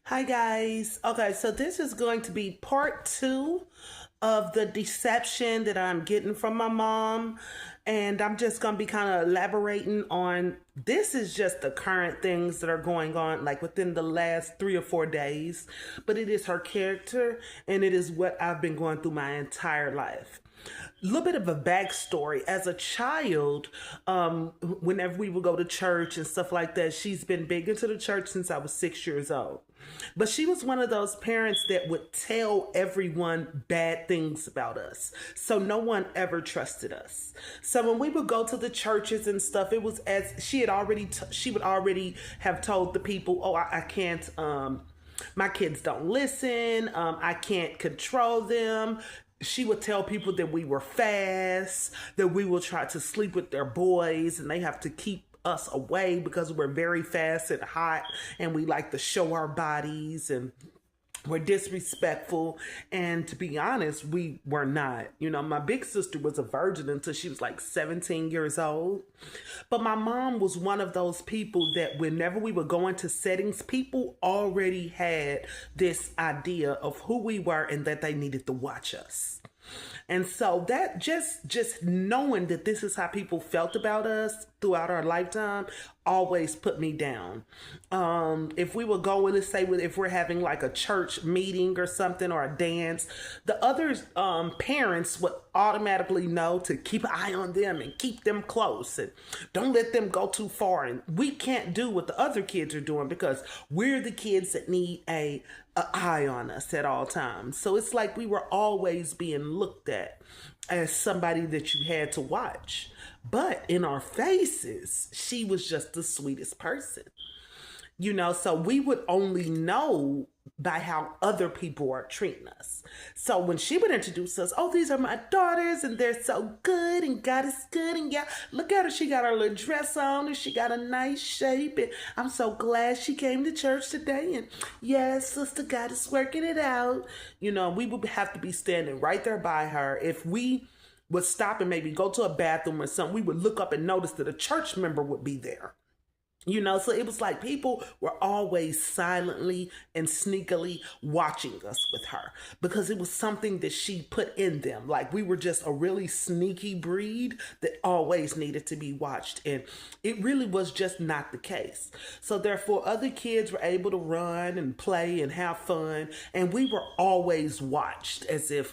Hi guys. Okay, so this is going to be part two of the deception that I'm getting from my mom. And I'm just going to be kind of elaborating on this is just the current things that are going on, like within the last 3 or 4 days. But it is her character and it is what I've been going through my entire life. A little bit of a backstory. As a child, whenever we would go to church and stuff like that, she's been big into the church since I was 6 years old. But she was one of those parents that would tell everyone bad things about us. So no one ever trusted us. So when we would go to the churches and stuff, it was as she would already have told the people, oh, I can't, my kids don't listen. I can't control them. She would tell people that we were fast, that we will try to sleep with their boys and they have to keep us away because we're very fast and hot and we like to show our bodies and we're disrespectful. And to be honest, we were not. My big sister was a virgin until she was like 17 years old. But my mom was one of those people that whenever we would go into settings, people already had this idea of who we were and that they needed to watch us. And so that just knowing that this is how people felt about us throughout our lifetime always put me down. If we would go in and say if we're having like a church meeting or something or a dance, the other parents would automatically know to keep an eye on them and keep them close and don't let them go too far. And we can't do what the other kids are doing because we're the kids that need a eye on us at all times. So it's like we were always being looked at as somebody that you had to watch. But in our faces, she was just the sweetest person. So we would only know by how other people are treating us. So when she would introduce us, oh, these are my daughters and they're so good and God is good. And yeah, look at her. She got her little dress on and she got a nice shape. And I'm so glad she came to church today. And yes, Sister God is working it out. We would have to be standing right there by her. If we would stop and maybe go to a bathroom or something, we would look up and notice that a church member would be there. So it was like people were always silently and sneakily watching us with her because it was something that she put in them. Like we were just a really sneaky breed that always needed to be watched. And it really was just not the case. So therefore, other kids were able to run and play and have fun. And we were always watched as if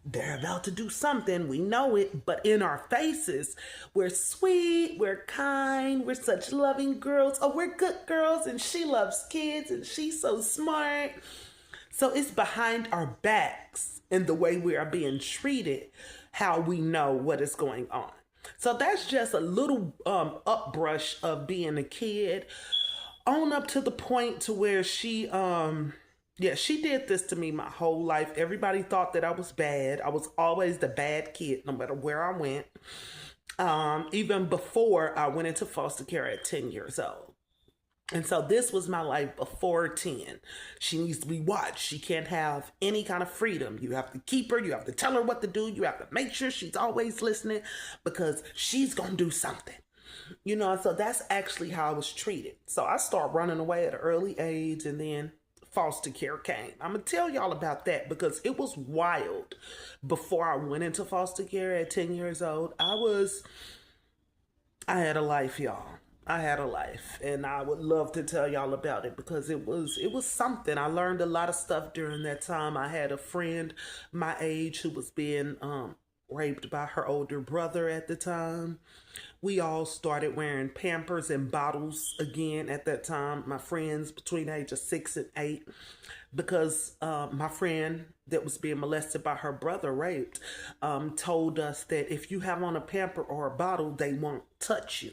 they're about to do something. We know it, but in our faces, we're sweet, we're kind, we're such loving girls. Oh, we're good girls, and she loves kids, and she's so smart. So it's behind our backs and the way we are being treated, how we know what is going on. So that's just a little upbrush of being a kid on up to the point to where she she did this to me my whole life. Everybody thought that I was bad. I was always the bad kid, no matter where I went. Even before I went into foster care at 10 years old. And so this was my life before 10. She needs to be watched. She can't have any kind of freedom. You have to keep her. You have to tell her what to do. You have to make sure she's always listening because she's going to do something. So that's actually how I was treated. So I started running away at an early age and then foster care came. I'm going to tell y'all about that because it was wild. Before I went into foster care at 10 years old, I had a life, y'all. I had a life and I would love to tell y'all about it because it was something. I learned a lot of stuff during that time. I had a friend my age who was being raped by her older brother at the time. We all started wearing Pampers and bottles again at that time. My friends between the age of 6 and 8, because my friend that was being molested by her brother, raped, told us that if you have on a pamper or a bottle, they won't touch you.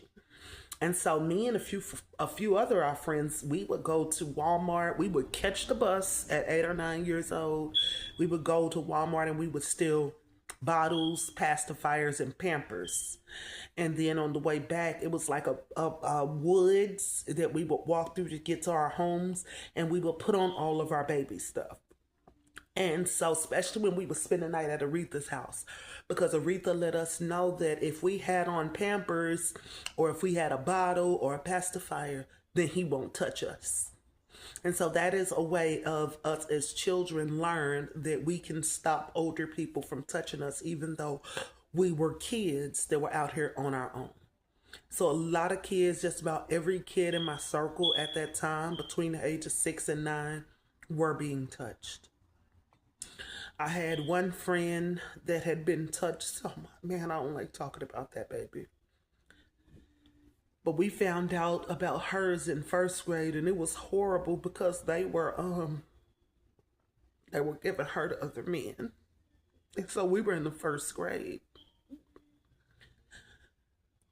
And so me and a few other our friends, we would go to Walmart. We would catch the bus at 8 or 9 years old. We would go to Walmart and we would steal bottles, pacifiers, and Pampers. And then on the way back, it was like a woods that we would walk through to get to our homes, and we would put on all of our baby stuff. And so, especially when we would spend the night at Aretha's house, because Aretha let us know that if we had on Pampers or if we had a bottle or a pacifier, then he won't touch us. And so that is a way of us as children learn that we can stop older people from touching us, even though we were kids that were out here on our own. So a lot of kids, just about every kid in my circle at that time, between the age of 6 and 9, were being touched. I had one friend that had been touched. Oh man, I don't like talking about that, baby. But we found out about hers in first grade, and it was horrible because they were giving her to other men. And so we were in the first grade.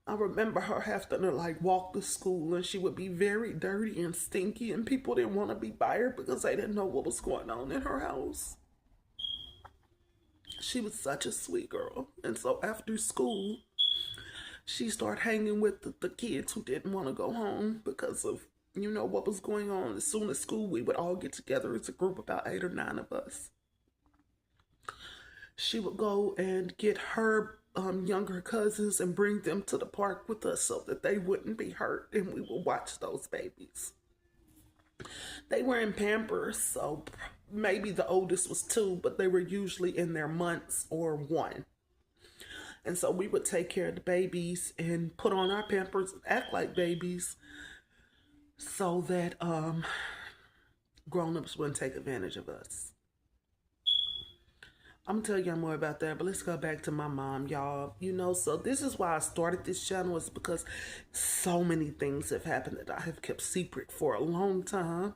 I remember her having to like walk to school, and she would be very dirty and stinky, and people didn't want to be by her because they didn't know what was going on in her house. She was such a sweet girl. And so after school, she started hanging with the kids who didn't want to go home because of, what was going on. As soon as school, we would all get together as a group, about 8 or 9 of us. She would go and get her younger cousins and bring them to the park with us so that they wouldn't be hurt, and we would watch those babies. They were in Pampers, so maybe the oldest was 2, but they were usually in their months or 1. And so we would take care of the babies and put on our Pampers and act like babies so that grown-ups wouldn't take advantage of us. I'm gonna tell y'all more about that, but let's go back to my mom, y'all. So this is why I started this channel, is because so many things have happened that I have kept secret for a long time.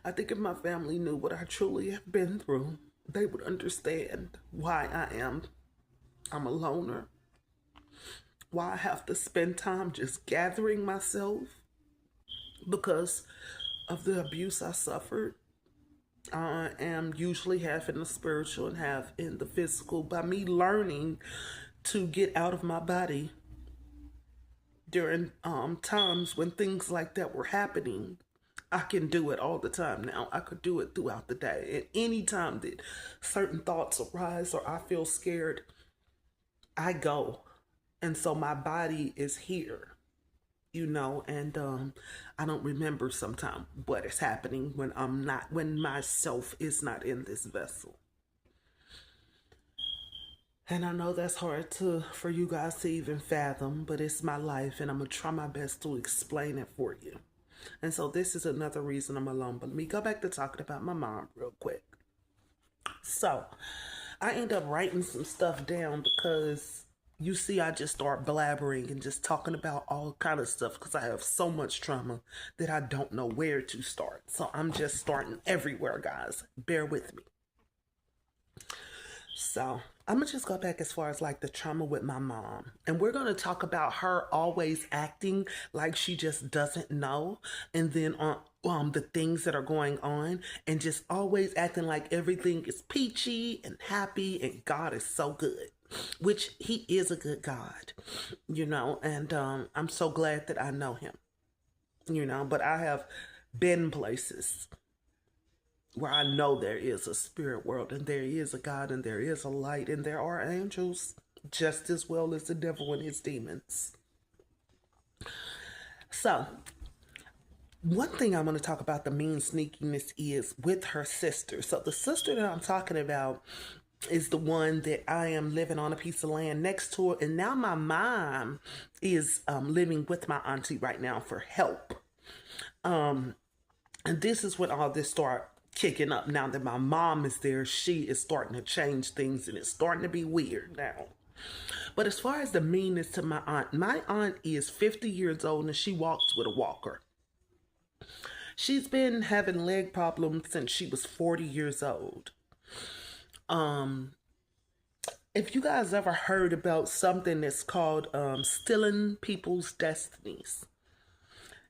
I think if my family knew what I truly have been through, they would understand why I'm a loner, why I have to spend time just gathering myself because of the abuse I suffered. I am usually half in the spiritual and half in the physical. By me learning to get out of my body during times when things like that were happening, I can do it all the time now. I could do it throughout the day. And any time that certain thoughts arise or I feel scared, I go. And so my body is here. And I don't remember sometimes what is happening when myself is not in this vessel. And I know that's hard for you guys to even fathom, but it's my life, and I'm gonna try my best to explain it for you. And so this is another reason I'm alone. But let me go back to talking about my mom real quick. So I end up writing some stuff down because you see, I just start blabbering and just talking about all kind of stuff because I have so much trauma that I don't know where to start. So I'm just starting everywhere, guys. Bear with me. So I'm going to just go back as far as like the trauma with my mom. And we're going to talk about her always acting like she just doesn't know. And then on the things that are going on, and just always acting like everything is peachy and happy and God is so good. Which he is a good God, and I'm so glad that I know him, but I have been places where I know there is a spirit world, and there is a God, and there is a light, and there are angels just as well as the devil and his demons. So one thing I want to talk about the mean sneakiness is with her sister. So the sister that I'm talking about is the one that I am living on a piece of land next to her. And now my mom is living with my auntie right now for help. And this is when all this started kicking up. Now that my mom is there, she is starting to change things, and it's starting to be weird now. But as far as the meanness to my aunt is 50 years old, and she walks with a walker. She's been having leg problems since she was 40 years old. If you guys ever heard about something that's called stealing people's destinies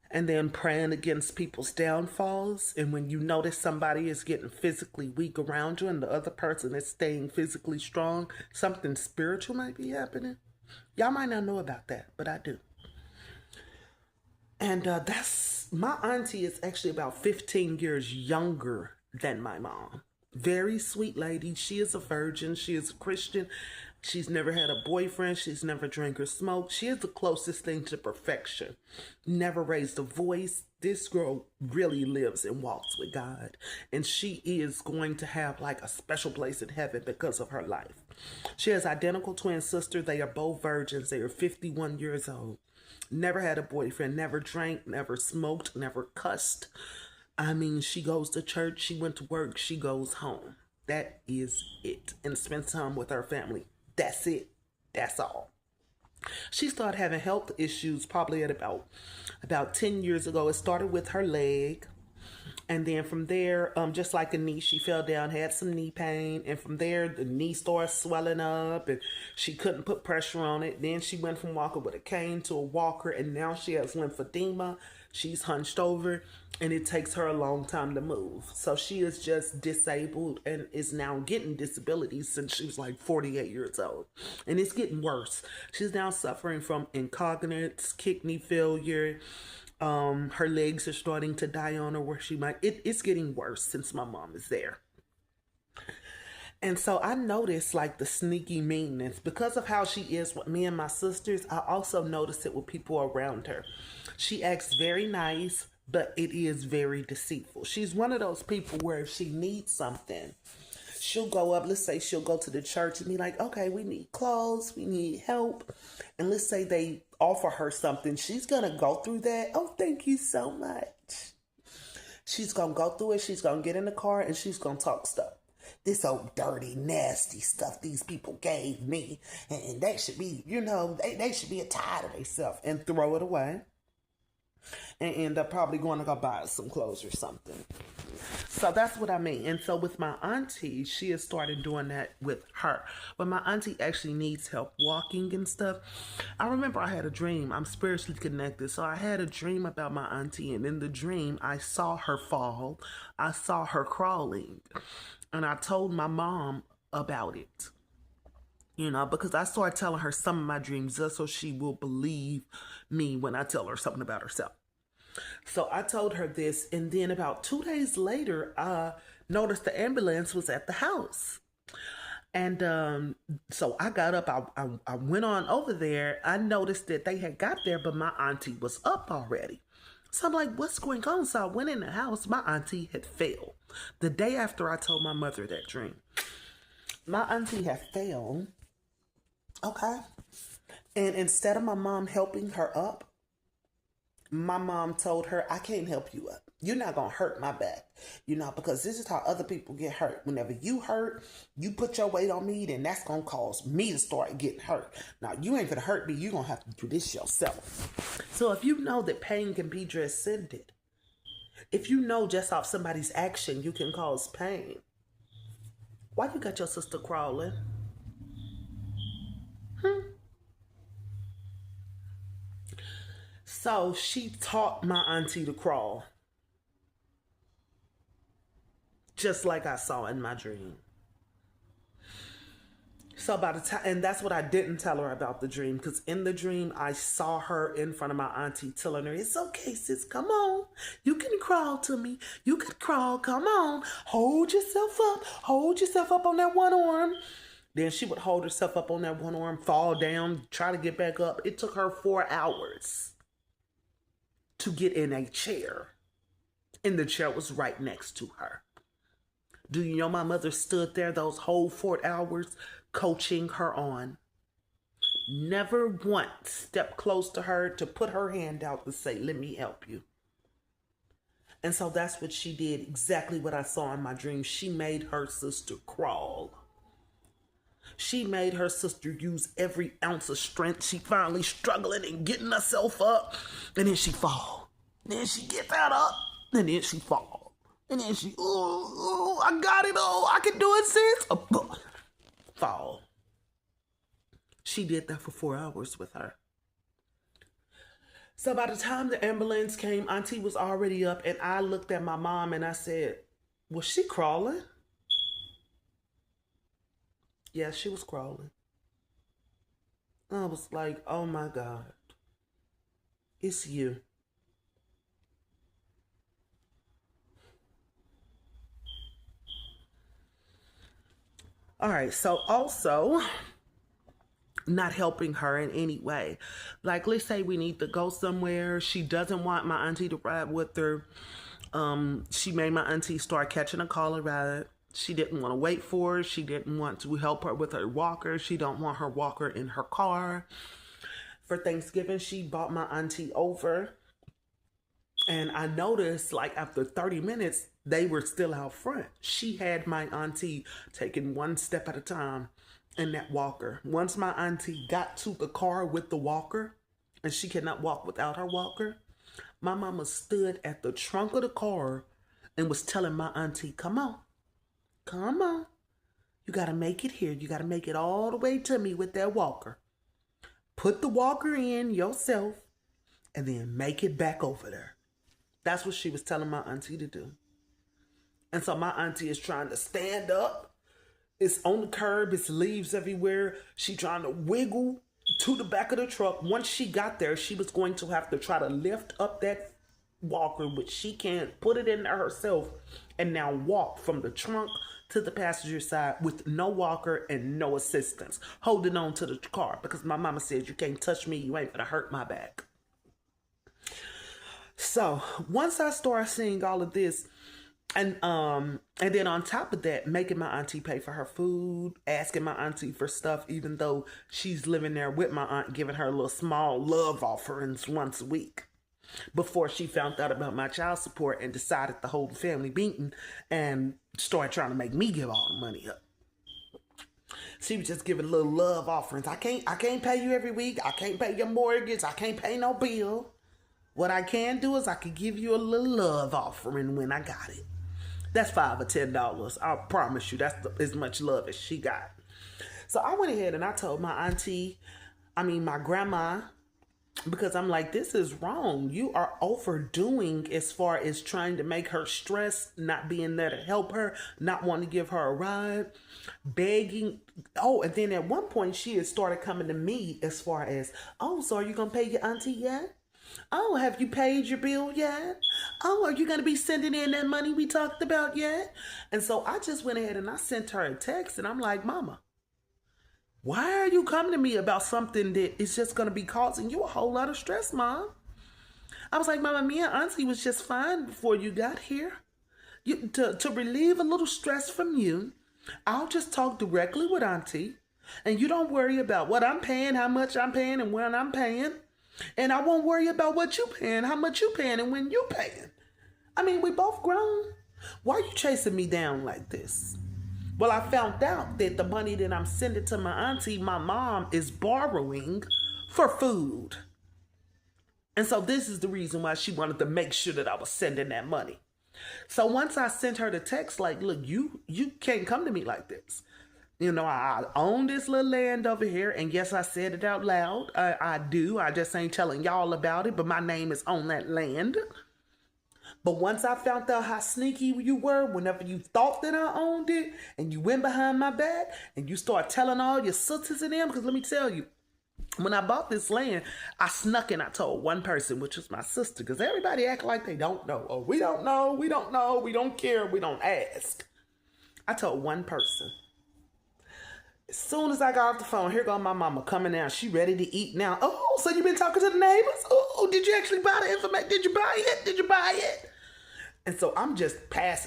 and then praying against people's downfalls, and when you notice somebody is getting physically weak around you and the other person is staying physically strong, something spiritual might be happening. Y'all might not know about that, but I do. And that's my auntie is actually about 15 years younger than my mom. Very sweet lady. She is a virgin. She is a Christian. She's never had a boyfriend. She's never drank or smoked. She is the closest thing to perfection. Never raised a voice. This girl really lives and walks with God. And she is going to have like a special place in heaven because of her life. She has identical twin sister. They are both virgins. They are 51 years old. Never had a boyfriend. Never drank. Never smoked. Never cussed. I mean, she goes to church. She went to work. She goes home. That is it. And spends time with her family. That's it. That's all. She started having health issues probably at about 10 years ago. It started with her leg. And then from there, just like a knee, she fell down, had some knee pain. And from there, the knee started swelling up and she couldn't put pressure on it. Then she went from walking with a cane to a walker. And now she has lymphedema. She's hunched over and it takes her a long time to move. So she is just disabled and is now getting disabilities since she was like 48 years old. And it's getting worse. She's now suffering from incontinence, kidney failure. Her legs are starting to die on her where she might. It's getting worse since my mom is there. And so I noticed like the sneaky meanness because of how she is with me and my sisters. I also notice it with people around her. She acts very nice, but it is very deceitful. She's one of those people where if she needs something, she'll go up, let's say she'll go to the church and be like, okay, we need clothes, we need help. And let's say they offer her something. She's going to go through that. Oh, thank you so much. She's going to go through it. She's going to get in the car and she's going to talk stuff. This old dirty, nasty stuff these people gave me. And they should be, they should be tired of themselves and throw it away. And end up probably going to go buy some clothes or something. So that's what I mean. And so with my auntie, she has started doing that with her. But my auntie actually needs help walking and stuff. I remember I had a dream. I'm spiritually connected. So I had a dream about my auntie. And in the dream, I saw her fall. I saw her crawling. And I told my mom about it. Because I started telling her some of my dreams just so she will believe me when I tell her something about herself. So I told her this, and then about 2 days later, I noticed the ambulance was at the house. And so I got up, I went on over there. I noticed that they had got there, but my auntie was up already. So I'm like, what's going on? So I went in the house. My auntie had fell. The day after I told my mother that dream. My auntie had fell. Okay. And instead of my mom helping her up, my mom told her, I can't help you up. You're not going to hurt my back, because this is how other people get hurt. Whenever you hurt, you put your weight on me, then that's going to cause me to start getting hurt. Now, you ain't going to hurt me. You're going to have to do this yourself. So if you know that pain can be transcended, if you know just off somebody's action, you can cause pain, why you got your sister crawling? So she taught my auntie to crawl. Just like I saw in my dream. So by the time, and that's what I didn't tell her about the dream, because in the dream, I saw her in front of my auntie telling her, it's okay, sis, come on. You can crawl to me. You can crawl, come on. Hold yourself up. Hold yourself up on that one arm. Then she would hold herself up on that one arm, fall down, try to get back up. It took her 4 hours to get in a chair. And the chair was right next to her. Do you know my mother stood there those whole 4 hours coaching her on? Never once stepped close to her to put her hand out to say, let me help you. And so that's what she did, exactly what I saw in my dream. She made her sister crawl. She made her sister use every ounce of strength. She finally struggling and getting herself up. And then she fall. Then she get that up. And then she fall. And then she, I got it. I can do it, sis. Fall. She did that for 4 hours with her. So by the time the ambulance came, Auntie was already up. And I looked at my mom and I said, was she crawling? Yeah, she was crawling. I was like, oh my God, it's you. All right, so also, not helping her in any way. Like, let's say we need to go somewhere. She doesn't want my auntie to ride with her. She made my auntie start catching a car ride. She didn't want to wait for her. She didn't want to help her with her walker. She don't want her walker in her car. For Thanksgiving, she brought my auntie over. And I noticed, like, after 30 minutes, they were still out front. She had my auntie taking one step at a time in that walker. Once my auntie got to the car with the walker, and she cannot walk without her walker, my mama stood at the trunk of the car and was telling my auntie, come on, come on. You got to make it here. You got to make it all the way to me with that walker. Put the walker in yourself and then make it back over there. That's what she was telling my auntie to do. And so my auntie is trying to stand up. It's on the curb. It's leaves everywhere. She trying to wiggle to the back of the truck. Once she got there, she was going to have to try to lift up that walker, which she can't, put it in there herself, and now walk from the trunk to the passenger side with no walker and no assistance, holding on to the car because my mama says, you can't touch me. You ain't gonna hurt my back. So once I started seeing all of this, and then on top of that, making my auntie pay for her food, asking my auntie for stuff, even though she's living there with my aunt, giving her little small love offerings once a week, before she found out about my child support and decided to hold the family meeting and started trying to make me give all the money up. She was just giving little love offerings. I can't pay you every week. I can't pay your mortgage. I can't pay no bill. What I can do is I can give you a little love offering when I got it. That's $5 or $10. I promise you, that's as much love as she got. So I went ahead and I told my my grandma, because I'm like, this is wrong. You are overdoing as far as trying to make her stress, not being there to help her, not wanting to give her a ride, begging. Oh, and then at one point she had started coming to me as far as, oh, so are you going to pay your auntie yet? Oh, have you paid your bill yet? Oh, are you going to be sending in that money we talked about yet? And so I just went ahead and I sent her a text and I'm like, Mama, why are you coming to me about something that is just going to be causing you a whole lot of stress, Mom? I was like, Mama, me and Auntie was just fine before you got here. To relieve a little stress from you, I'll just talk directly with Auntie and you don't worry about what I'm paying, how much I'm paying, and when I'm paying. And I won't worry about what you paying, how much you paying, and when you paying. I mean, we both grown. Why are you chasing me down like this? Well, I found out that the money that I'm sending to my auntie, my mom is borrowing for food. And so this is the reason why she wanted to make sure that I was sending that money. So once I sent her the text, like, look, you can't come to me like this. You know, I own this little land over here. And yes, I said it out loud. I do. I just ain't telling y'all about it. But my name is on that land. But once I found out how sneaky you were, whenever you thought that I owned it, and you went behind my back, and you start telling all your sisters and them, because let me tell you, when I bought this land, I snuck and I told one person, which was my sister, because everybody act like they don't know. Oh, we don't know, we don't know, we don't care, we don't ask. I told one person. As soon as I got off the phone, here go my mama coming down. She ready to eat now. Oh, so you been talking to the neighbors? Oh, did you actually buy the information? Did you buy it? Did you buy it? And so I'm just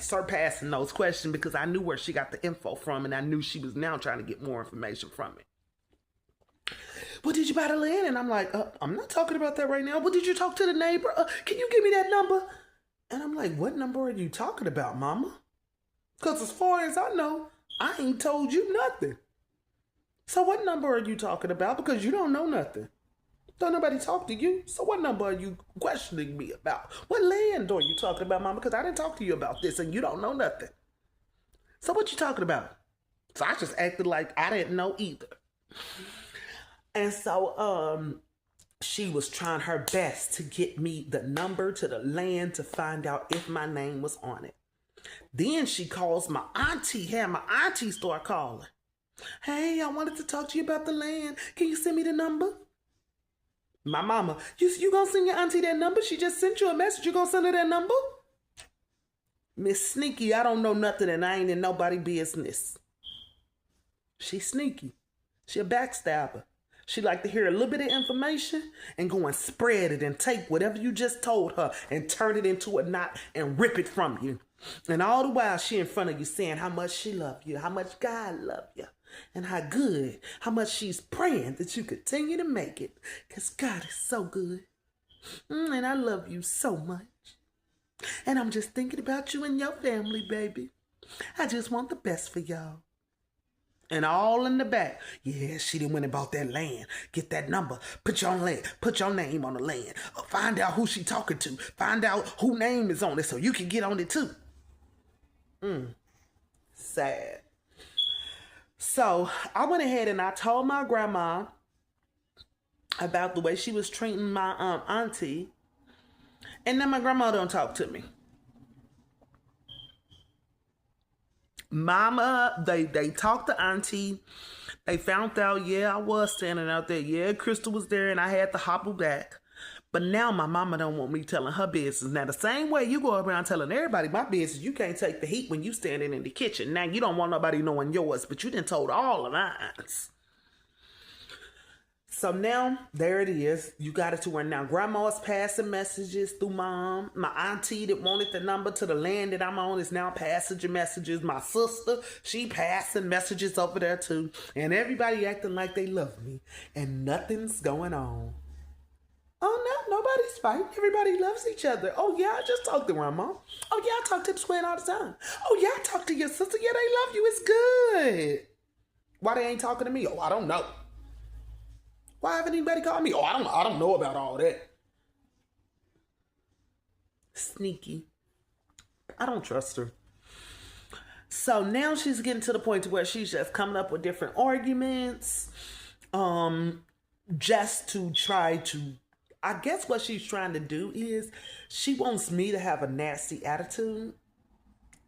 surpassing those questions because I knew where she got the info from and I knew she was now trying to get more information from me. Well, did you buy the land? And I'm like, I'm not talking about that right now. Well, did you talk to the neighbor? Can you give me that number? And I'm like, what number are you talking about, mama? Because as far as I know, I ain't told you nothing. So what number are you talking about? Because you don't know nothing. Don't nobody talk to you. So what number are you questioning me about? What land are you talking about, mama? Because I didn't talk to you about this and you don't know nothing. So what you talking about? So I just acted like I didn't know either. And so she was trying her best to get me the number to the land to find out if my name was on it. Then she calls my auntie. Had my auntie start calling. Hey, I wanted to talk to you about the land. Can you send me the number? My mama, you gonna send your auntie that number? She just sent you a message. You gonna send her that number? Miss Sneaky, I don't know nothing and I ain't in nobody business. She sneaky. She a backstabber. She like to hear a little bit of information and go and spread it and take whatever you just told her and turn it into a knot and rip it from you. And all the while she in front of you saying how much she love you, how much God love you, and how good, how much she's praying that you continue to make it. Because God is so good. And I love you so much. And I'm just thinking about you and your family, baby. I just want the best for y'all. And all in the back, yeah, she done went and bought that land. Get that number. Put your name on the land. Find out who she talking to. Find out who name is on it so you can get on it too. Sad. So I went ahead and I told my grandma about the way she was treating my auntie. And then my grandma don't talk to me. Mama, they talked to auntie. They found out, yeah, I was standing out there. Yeah, Crystal was there and I had to hobble back. But now my mama don't want me telling her business. Now, the same way you go around telling everybody my business, you can't take the heat when you standing in the kitchen. Now, you don't want nobody knowing yours, but you done told all of mine. So now, there it is. You got it to where now grandma's passing messages through mom. My auntie that wanted the number to the land that I'm on is now passing messages. My sister, she passing messages over there too. And everybody acting like they love me. And nothing's going on. Oh, no, nobody's fighting. Everybody loves each other. Oh, yeah, I just talked to grandma. Oh, yeah, I talk to the twin all the time. Oh, yeah, I talk to your sister. Yeah, they love you. It's good. Why they ain't talking to me? Oh, I don't know. Why haven't anybody called me? Oh, I don't know about all that. Sneaky. I don't trust her. So now she's getting to the point to where she's just coming up with different arguments. Just to try to, I guess what she's trying to do is she wants me to have a nasty attitude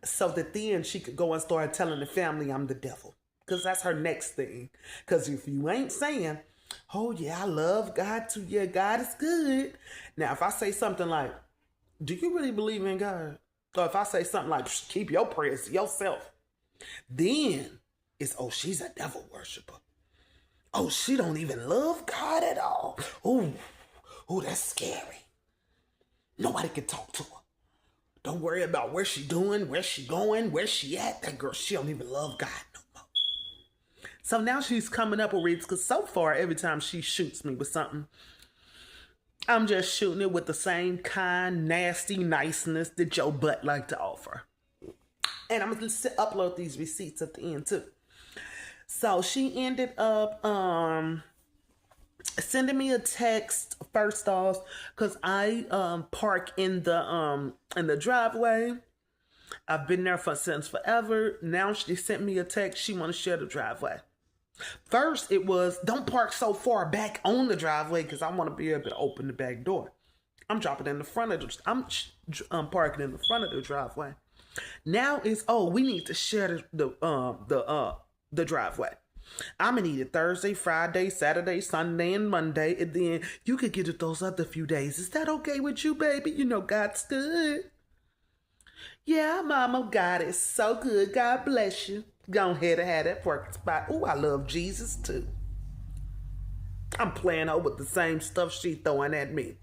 so that then she could go and start telling the family I'm the devil. Because that's her next thing. Because if you ain't saying, oh yeah, I love God too. Yeah, God is good. Now, if I say something like, do you really believe in God? Or if I say something like, keep your prayers to yourself, then it's, oh, she's a devil worshiper. Oh, she don't even love God at all. Oh, that's scary. Nobody can talk to her. Don't worry about where she doing, where she going, where she at. That girl, she don't even love God no more. So now she's coming up with reasons, because so far, every time she shoots me with something, I'm just shooting it with the same kind, nasty niceness that Joe Butt like to offer. And I'm going to upload these receipts at the end too. So she ended up sending me a text first off, because I park in the driveway. I've been there since forever. Now she sent me a text. She want to share the driveway. First it was, don't park so far back on the driveway because I want to be able to open the back door. I'm dropping in the front of I'm parking in the front of the driveway. Now it's, oh, we need to share the driveway. I'm gonna need it Thursday, Friday, Saturday, Sunday, and Monday, and then you could get it those other few days. Is that okay with you, baby? You know God's good. Yeah, Mama, God is so good. God bless you. Go ahead and have that parking spot. Oh, I love Jesus too. I'm playing her with the same stuff she throwing at me.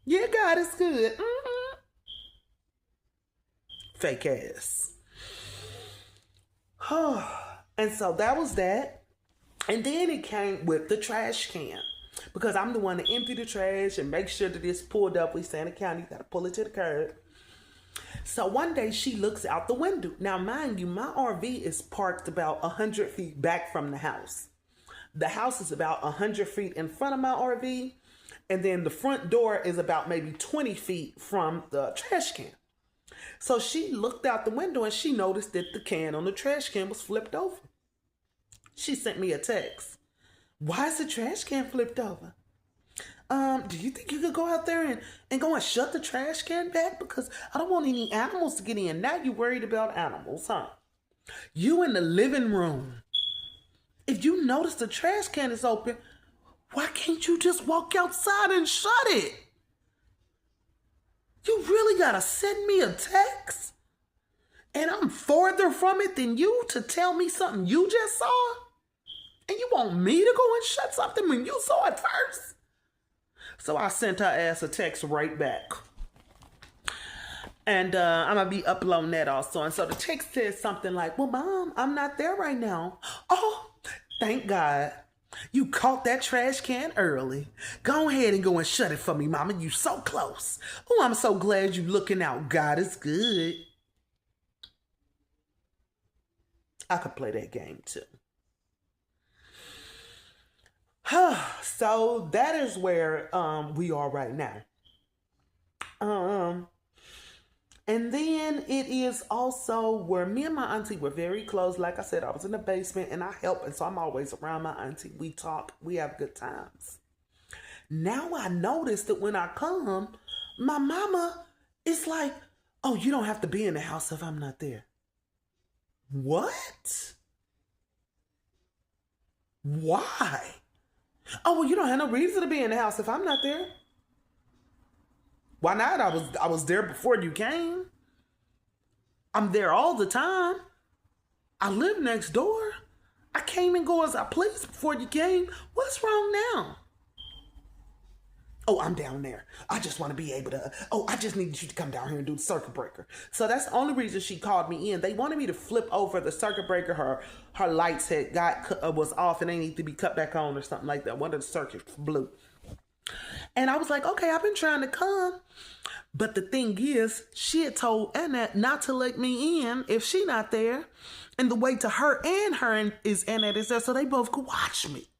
Yeah, God is good. Fake ass. And so that was that. And then it came with the trash can. Because I'm the one to empty the trash and make sure that it's pulled up. We Santa County, you got to pull it to the curb. So one day she looks out the window. Now, mind you, my RV is parked about 100 feet back from the house. The house is about 100 feet in front of my RV. And then the front door is about maybe 20 feet from the trash can. So she looked out the window and she noticed that the can on the trash can was flipped over. She sent me a text. Why is the trash can flipped over? Do you think you could go out there and go and shut the trash can back? Because I don't want any animals to get in. Now you're worried about animals, huh? You in the living room. If you notice the trash can is open, why can't you just walk outside and shut it? You really gotta send me a text? And I'm farther from it than you to tell me something you just saw? And you want me to go and shut something when you saw it first? So I sent her ass a text right back. And I'm going to be uploading that also. And so the text says something like, well, Mom, I'm not there right now. Oh, thank God. You caught that trash can early. Go ahead and go and shut it for me, Mama. You so close. Oh, I'm so glad you looking out. God is good. I could play that game too. So that is where we are right now. And then it is also where me and my auntie were very close. Like I said, I was in the basement and I help. And so I'm always around my auntie. We talk. We have good times. Now I notice that when I come, my mama is like, oh, you don't have to be in the house if I'm not there. What? Why? Oh, well, you don't have no reason to be in the house if I'm not there. Why not? I was there before you came. I'm there all the time. I live next door. I came and go as I please before you came. What's wrong now? Oh, I'm down there. I just want to be able to. Oh, I just need you to come down here and do the circuit breaker. So that's the only reason she called me in. They wanted me to flip over the circuit breaker. Her lights was off and they need to be cut back on or something like that. One of the circuits blew. And I was like, okay, I've been trying to come. But the thing is, she had told Annette not to let me in if she not there. And the way to her is Annette is there so they both could watch me.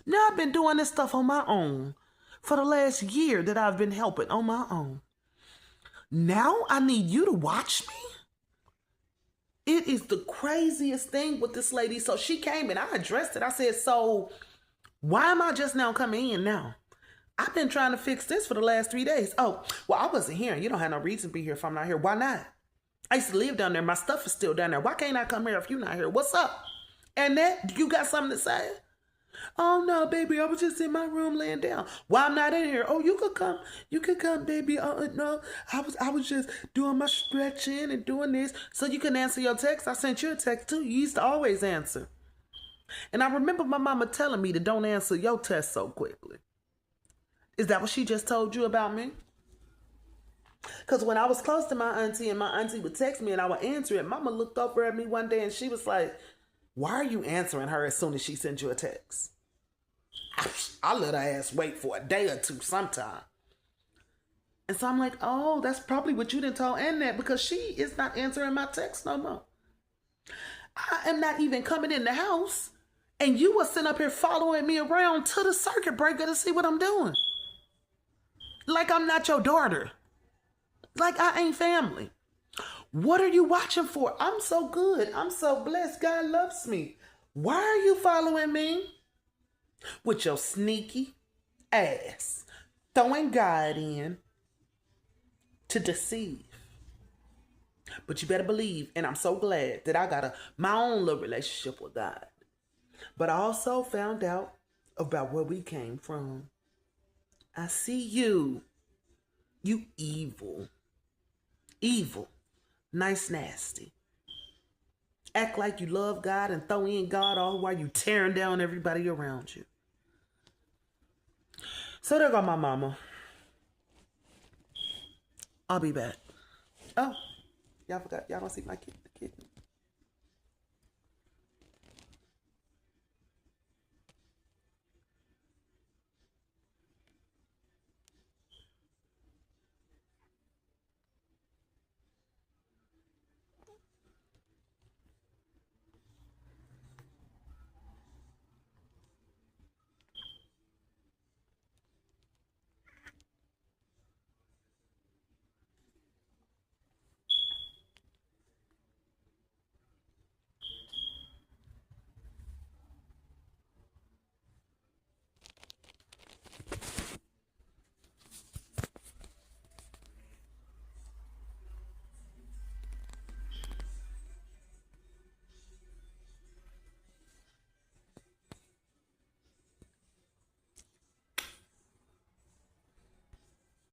Now I've been doing this stuff on my own for the last year that I've been helping on my own. Now I need you to watch me? It is the craziest thing with this lady. So she came and I addressed it. I said, so why am I just now coming in now? I've been trying to fix this for the last 3 days. Oh, well, I wasn't here. You don't have no reason to be here if I'm not here. Why not? I used to live down there. My stuff is still down there. Why can't I come here if you're not here? What's up? And that, you got something to say? Oh, no, baby, I was just in my room laying down. Why I'm not in here? Oh, you could come. You could come, baby. No, I was just doing my stretching and doing this. So you can answer your text. I sent you a text, too. You used to always answer. And I remember my mama telling me to don't answer your text so quickly. Is that what she just told you about me? Because when I was close to my auntie and my auntie would text me and I would answer it, mama looked over at me one day and she was like, why are you answering her as soon as she sends you a text? I let her ass wait for a day or two sometime. And so I'm like, oh, that's probably what you didn't tell Annette because she is not answering my text no more. I am not even coming in the house. And you were sitting up here following me around to the circuit breaker to see what I'm doing. Like I'm not your daughter. Like I ain't family. What are you watching for? I'm so good. I'm so blessed. God loves me. Why are you following me? With your sneaky ass. Throwing God in to deceive. But you better believe, and I'm so glad that I got my own little relationship with God. But I also found out about where we came from. I see you. You evil. Evil. Nice, nasty. Act like you love God and throw in God all while you tearing down everybody around you. So there go my mama. I'll be back. Oh, y'all forgot. Y'all don't see my kid.